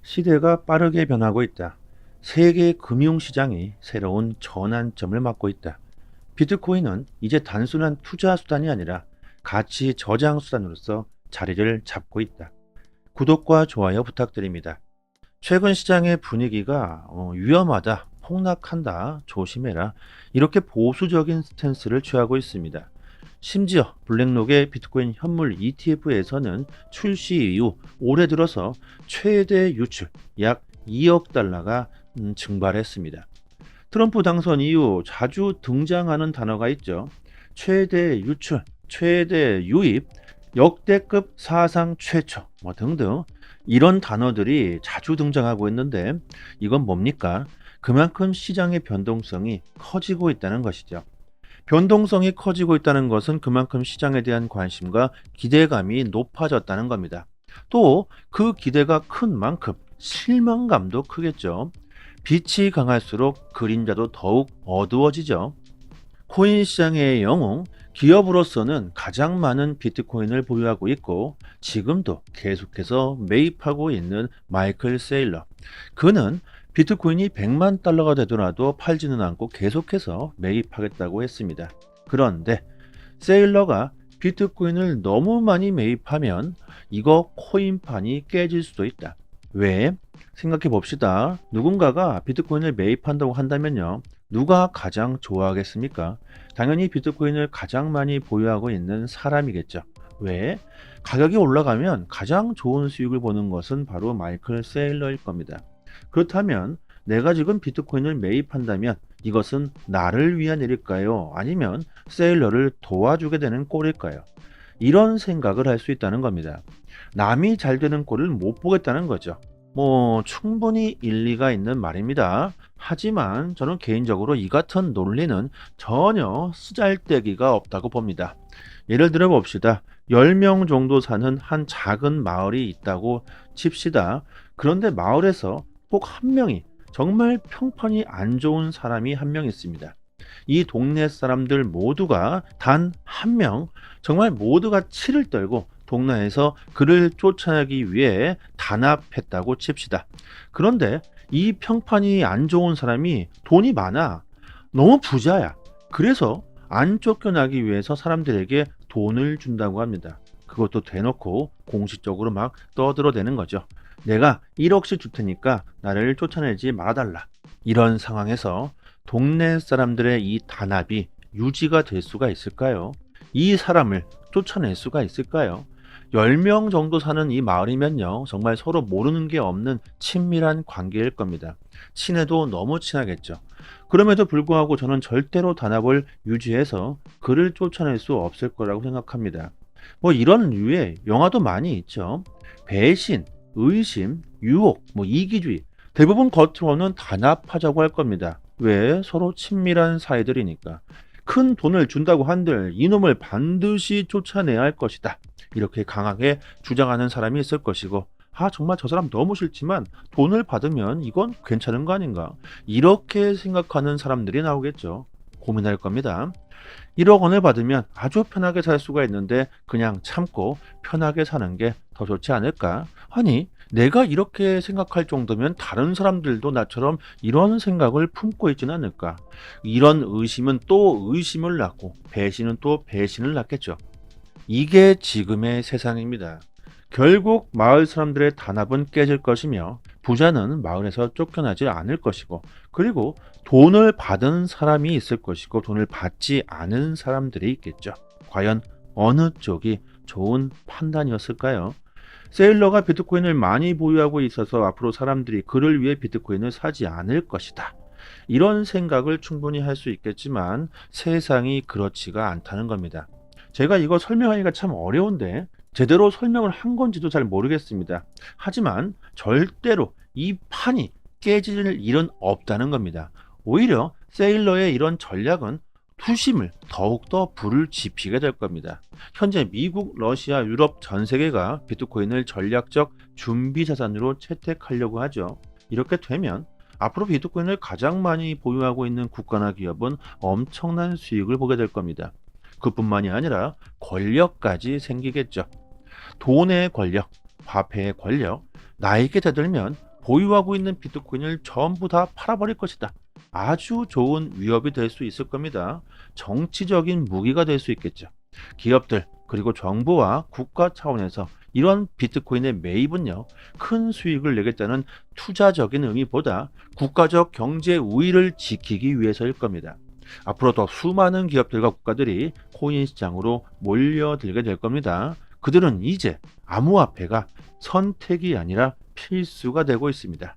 시대가 빠르게 변하고 있다. 세계 금융시장이 새로운 전환점을 맞고 있다. 비트코인은 이제 단순한 투자 수단이 아니라 가치 저장 수단으로서 자리를 잡고 있다. 구독과 좋아요 부탁드립니다. 최근 시장의 분위기가 위험하다, 폭락한다, 조심해라 이렇게 보수적인 스탠스를 취하고 있습니다. 심지어 블랙록의 비트코인 현물 ETF에서는 출시 이후 올해 들어서 최대 유출 약 2억 달러가 증발했습니다. 트럼프 당선 이후 자주 등장하는 단어가 있죠. 최대 유출, 최대 유입, 역대급 사상 최초 등등 이런 단어들이 자주 등장하고 있는데 이건 뭡니까? 그만큼 시장의 변동성이 커지고 있다는 것이죠. 변동성이 커지고 있다는 것은 그만큼 시장에 대한 관심과 기대감이 높아졌다는 겁니다. 또 그 기대가 큰 만큼 실망감도 크겠죠. 빛이 강할수록 그림자도 더욱 어두워지죠. 코인 시장의 영웅, 기업으로서는 가장 많은 비트코인을 보유하고 있고 지금도 계속해서 매입하고 있는 마이클 세일러. 그는 비트코인이 100만 달러가 되더라도 팔지는 않고 계속해서 매입하겠다고 했습니다. 그런데 세일러가 비트코인을 너무 많이 매입하면 이거 코인판이 깨질 수도 있다. 왜? 생각해 봅시다. 누군가가 비트코인을 매입한다고 한다면요. 누가 가장 좋아하겠습니까? 당연히 비트코인을 가장 많이 보유하고 있는 사람이겠죠. 왜? 가격이 올라가면 가장 좋은 수익을 보는 것은 바로 마이클 세일러일 겁니다. 그렇다면 내가 지금 비트코인을 매입한다면 이것은 나를 위한 일일까요? 아니면 세일러를 도와주게 되는 꼴일까요? 이런 생각을 할 수 있다는 겁니다. 남이 잘 되는 꼴을 못 보겠다는 거죠. 충분히 일리가 있는 말입니다. 하지만 저는 개인적으로 이 같은 논리는 전혀 쓰잘데기가 없다고 봅니다. 예를 들어 봅시다. 10명 정도 사는 한 작은 마을이 있다고 칩시다. 그런데 마을에서 꼭 한 명이 정말 평판이 안 좋은 사람이 한 명 있습니다. 이 동네 사람들 모두가 단 한 명, 정말 모두가 치를 떨고 동네에서 그를 쫓아내기 위해 단합했다고 칩시다. 그런데 이 평판이 안 좋은 사람이 돈이 많아. 너무 부자야. 그래서 안 쫓겨나기 위해서 사람들에게 돈을 준다고 합니다. 그것도 대놓고 공식적으로 막 떠들어대는 거죠. 내가 1억씩 줄 테니까 나를 쫓아내지 말아달라. 이런 상황에서 동네 사람들의 이 단합이 유지가 될 수가 있을까요? 이 사람을 쫓아낼 수가 있을까요? 10명 정도 사는 이 마을이면요. 정말 서로 모르는 게 없는 친밀한 관계일 겁니다. 친해도 너무 친하겠죠. 그럼에도 불구하고 저는 절대로 단합을 유지해서 그를 쫓아낼 수 없을 거라고 생각합니다. 이런 류의 영화도 많이 있죠. 배신, 의심, 유혹, 이기주의. 대부분 겉으로는 단합하자고 할 겁니다. 왜? 서로 친밀한 사이들이니까. 큰 돈을 준다고 한들 이놈을 반드시 쫓아내야 할 것이다. 이렇게 강하게 주장하는 사람이 있을 것이고, 정말 저 사람 너무 싫지만 돈을 받으면 이건 괜찮은 거 아닌가? 이렇게 생각하는 사람들이 나오겠죠. 고민할 겁니다. 1억 원을 받으면 아주 편하게 살 수가 있는데 그냥 참고 편하게 사는 게 더 좋지 않을까? 아니, 내가 이렇게 생각할 정도면 다른 사람들도 나처럼 이런 생각을 품고 있지는 않을까? 이런 의심은 또 의심을 낳고 배신은 또 배신을 낳겠죠. 이게 지금의 세상입니다. 결국 마을 사람들의 단합은 깨질 것이며 부자는 마을에서 쫓겨나지 않을 것이고 그리고 돈을 받은 사람이 있을 것이고 돈을 받지 않은 사람들이 있겠죠. 과연 어느 쪽이 좋은 판단이었을까요? 세일러가 비트코인을 많이 보유하고 있어서 앞으로 사람들이 그를 위해 비트코인을 사지 않을 것이다. 이런 생각을 충분히 할 수 있겠지만 세상이 그렇지가 않다는 겁니다. 제가 이거 설명하기가 참 어려운데 제대로 설명을 한 건지도 잘 모르겠습니다. 하지만 절대로 이 판이 깨질 일은 없다는 겁니다. 오히려 세일러의 이런 전략은 투심을 더욱더 불을 지피게 될 겁니다. 현재 미국, 러시아, 유럽 전 세계가 비트코인을 전략적 준비 자산으로 채택하려고 하죠. 이렇게 되면 앞으로 비트코인을 가장 많이 보유하고 있는 국가나 기업은 엄청난 수익을 보게 될 겁니다. 그뿐만이 아니라 권력까지 생기겠죠. 돈의 권력, 화폐의 권력, 나이게 되들면 보유하고 있는 비트코인을 전부 다 팔아버릴 것이다. 아주 좋은 위협이 될 수 있을 겁니다. 정치적인 무기가 될 수 있겠죠. 기업들 그리고 정부와 국가 차원에서 이런 비트코인의 매입은요, 큰 수익을 내겠다는 투자적인 의미보다 국가적 경제 우위를 지키기 위해서일 겁니다. 앞으로 더 수많은 기업들과 국가들이 코인 시장으로 몰려들게 될 겁니다. 그들은 이제 암호화폐가 선택이 아니라 필수가 되고 있습니다.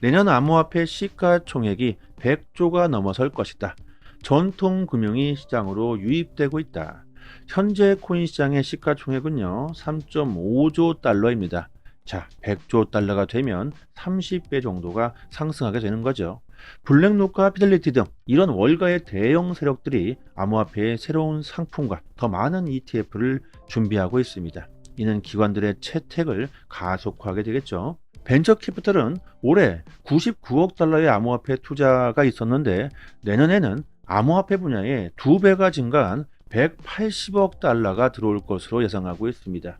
내년 암호화폐 시가총액이 100조가 넘어설 것이다. 전통 금융이 시장으로 유입되고 있다. 현재 코인 시장의 시가총액은요, 3.5조 달러입니다. 자, 100조 달러가 되면 30배 정도가 상승하게 되는 거죠. 블랙록과 피델리티 등 이런 월가의 대형 세력들이 암호화폐의 새로운 상품과 더 많은 ETF를 준비하고 있습니다. 이는 기관들의 채택을 가속화하게 되겠죠. 벤처 캐피털은 올해 99억 달러의 암호화폐 투자가 있었는데 내년에는 암호화폐 분야에 2배가 증가한 180억 달러가 들어올 것으로 예상하고 있습니다.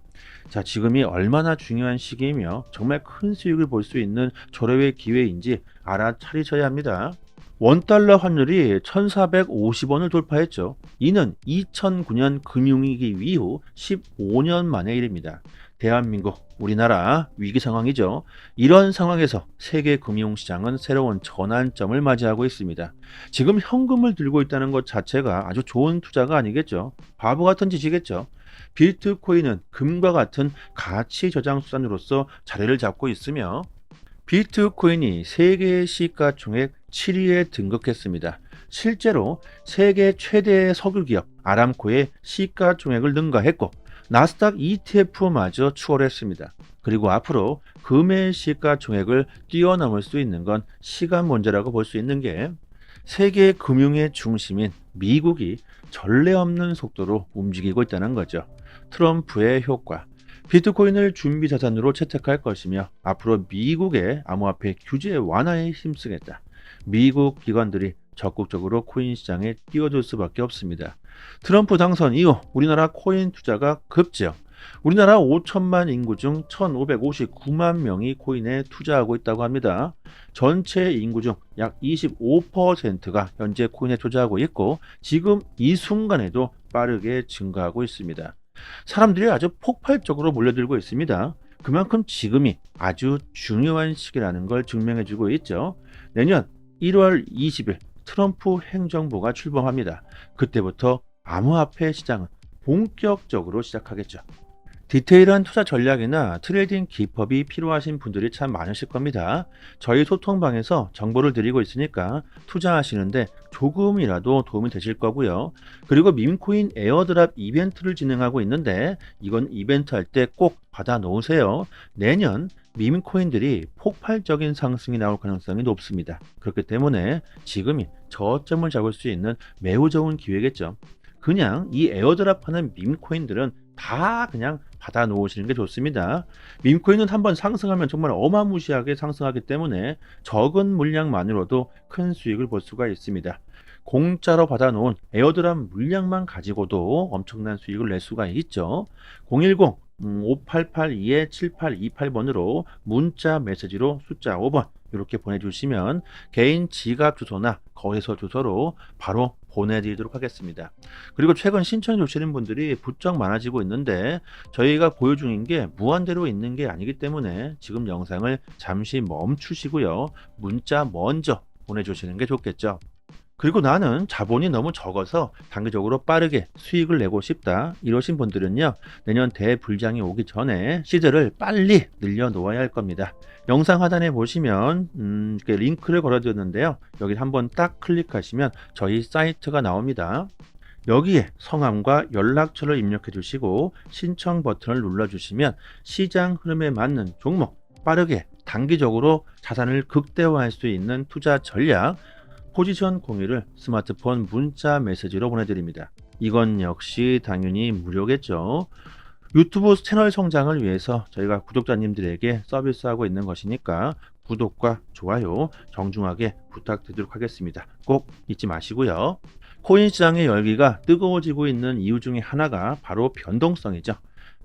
자, 지금이 얼마나 중요한 시기이며 정말 큰 수익을 볼 수 있는 절호의 기회인지 알아차리셔야 합니다. 원달러 환율이 1450원을 돌파했죠. 이는 2009년 금융위기 이후 15년 만의 일입니다. 대한민국, 우리나라 위기 상황이죠. 이런 상황에서 세계 금융시장은 새로운 전환점을 맞이하고 있습니다. 지금 현금을 들고 있다는 것 자체가 아주 좋은 투자가 아니겠죠. 바보 같은 짓이겠죠. 비트코인은 금과 같은 가치 저장 수단으로서 자리를 잡고 있으며 비트코인이 세계 시가총액 7위에 등극했습니다. 실제로 세계 최대의 석유기업 아람코의 시가총액을 능가했고 나스닥 ETF마저 추월했습니다. 그리고 앞으로 금의 시가총액을 뛰어넘을 수 있는 건 시간 문제라고 볼 수 있는 게 세계 금융의 중심인 미국이 전례 없는 속도로 움직이고 있다는 거죠. 트럼프의 효과. 비트코인을 준비 자산으로 채택할 것이며 앞으로 미국의 암호화폐 규제 완화에 힘쓰겠다. 미국 기관들이 적극적으로 코인 시장에 뛰어들 수밖에 없습니다. 트럼프 당선 이후 우리나라 코인 투자가 급증. 우리나라 5천만 인구 중 1,559만 명이 코인에 투자하고 있다고 합니다. 전체 인구 중 약 25%가 현재 코인에 투자하고 있고 지금 이 순간에도 빠르게 증가하고 있습니다. 사람들이 아주 폭발적으로 몰려들고 있습니다. 그만큼 지금이 아주 중요한 시기라는 걸 증명해주고 있죠. 내년 1월 20일 트럼프 행정부가 출범합니다. 그때부터 암호화폐 시장은 본격적으로 시작하겠죠. 디테일한 투자 전략이나 트레이딩 기법이 필요하신 분들이 참 많으실 겁니다. 저희 소통방에서 정보를 드리고 있으니까 투자하시는데 조금이라도 도움이 되실 거고요. 그리고 밈코인 에어드랍 이벤트를 진행하고 있는데 이건 이벤트 할 때 꼭 받아 놓으세요. 내년 밈코인들이 폭발적인 상승이 나올 가능성이 높습니다. 그렇기 때문에 지금이 저점을 잡을 수 있는 매우 좋은 기회겠죠. 그냥 이 에어드랍 하는 밈코인들은 다 그냥 받아 놓으시는 게 좋습니다. 밈코인은 한번 상승하면 정말 어마무시하게 상승하기 때문에 적은 물량만으로도 큰 수익을 볼 수가 있습니다. 공짜로 받아 놓은 에어드랍 물량만 가지고도 엄청난 수익을 낼 수가 있죠. 010 5882-7828번으로 문자 메시지로 숫자 5번 이렇게 보내주시면 개인 지갑 주소나 거래소 주소로 바로 보내드리도록 하겠습니다. 그리고 최근 신청해 주시는 분들이 부쩍 많아지고 있는데 저희가 보유 중인 게 무한대로 있는 게 아니기 때문에 지금 영상을 잠시 멈추시고요. 문자 먼저 보내주시는 게 좋겠죠. 그리고 나는 자본이 너무 적어서 단기적으로 빠르게 수익을 내고 싶다 이러신 분들은요, 내년 대불장이 오기 전에 시드를 빨리 늘려 놓아야 할 겁니다. 영상 하단에 보시면 이렇게 링크를 걸어 드렸는데요, 여기 한번 딱 클릭하시면 저희 사이트가 나옵니다. 여기에 성함과 연락처를 입력해 주시고 신청 버튼을 눌러 주시면 시장 흐름에 맞는 종목 빠르게 단기적으로 자산을 극대화할 수 있는 투자 전략 포지션 공유를 스마트폰 문자 메시지로 보내드립니다. 이건 역시 당연히 무료겠죠. 유튜브 채널 성장을 위해서 저희가 구독자님들에게 서비스하고 있는 것이니까 구독과 좋아요 정중하게 부탁드리도록 하겠습니다. 꼭 잊지 마시고요. 코인 시장의 열기가 뜨거워지고 있는 이유 중에 하나가 바로 변동성이죠.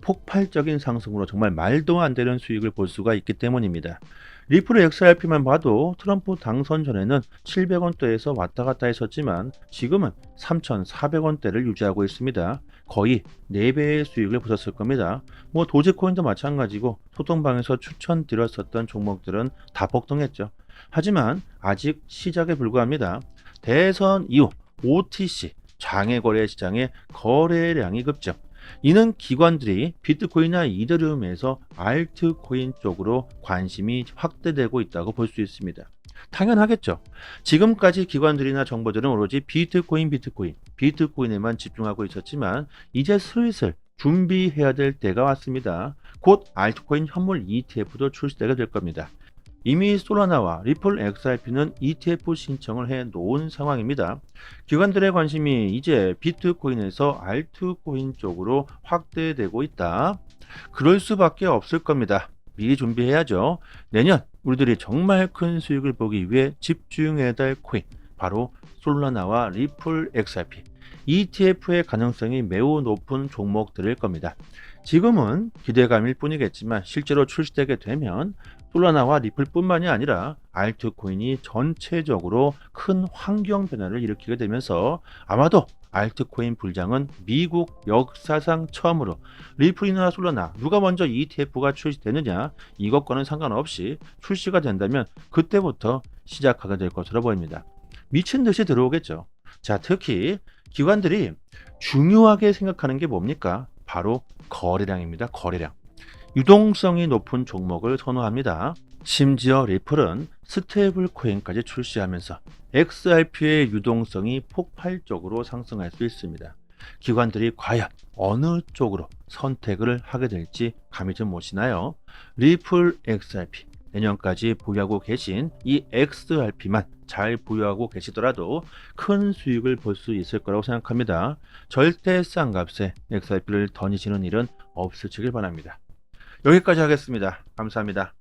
폭발적인 상승으로 정말 말도 안 되는 수익을 볼 수가 있기 때문입니다. 리플 XRP만 봐도 트럼프 당선 전에는 700원대에서 왔다 갔다 했었지만 지금은 3,400원대를 유지하고 있습니다. 거의 4배의 수익을 보셨을 겁니다. 뭐 도지코인도 마찬가지고 소통방에서 추천드렸었던 종목들은 다 폭등했죠. 하지만 아직 시작에 불과합니다. 대선 이후 OTC 장외거래 시장의 거래량이 급증. 이는 기관들이 비트코인이나 이더리움에서 알트코인 쪽으로 관심이 확대되고 있다고 볼 수 있습니다. 당연하겠죠. 지금까지 기관들이나 정보들은 오로지 비트코인에만 집중하고 있었지만 이제 슬슬 준비해야 될 때가 왔습니다. 곧 알트코인 현물 ETF도 출시되게 될 겁니다. 이미 솔라나와 리플 XRP는 ETF 신청을 해 놓은 상황입니다. 기관들의 관심이 이제 비트코인에서 알트코인 쪽으로 확대되고 있다. 그럴 수밖에 없을 겁니다. 미리 준비해야죠. 내년 우리들이 정말 큰 수익을 보기 위해 집중해야 될 코인, 바로 솔라나와 리플 XRP, ETF의 가능성이 매우 높은 종목들일 겁니다. 지금은 기대감일 뿐이겠지만 실제로 출시되게 되면 솔라나와 리플뿐만이 아니라 알트코인이 전체적으로 큰 환경 변화를 일으키게 되면서 아마도 알트코인 불장은 미국 역사상 처음으로 리플이나 솔라나 누가 먼저 ETF가 출시되느냐 이것과는 상관없이 출시가 된다면 그때부터 시작하게 될 것으로 보입니다. 미친 듯이 들어오겠죠. 자, 특히 기관들이 중요하게 생각하는 게 뭡니까? 바로 거래량입니다. 거래량. 유동성이 높은 종목을 선호합니다. 심지어 리플은 스테이블 코인까지 출시하면서 XRP의 유동성이 폭발적으로 상승할 수 있습니다. 기관들이 과연 어느 쪽으로 선택을 하게 될지 감이 좀 오시나요? 리플 XRP, 내년까지 보유하고 계신 이 XRP만 잘 보유하고 계시더라도 큰 수익을 볼 수 있을 거라고 생각합니다. 절대 싼 값에 XRP를 던지시는 일은 없으시길 바랍니다. 여기까지 하겠습니다. 감사합니다.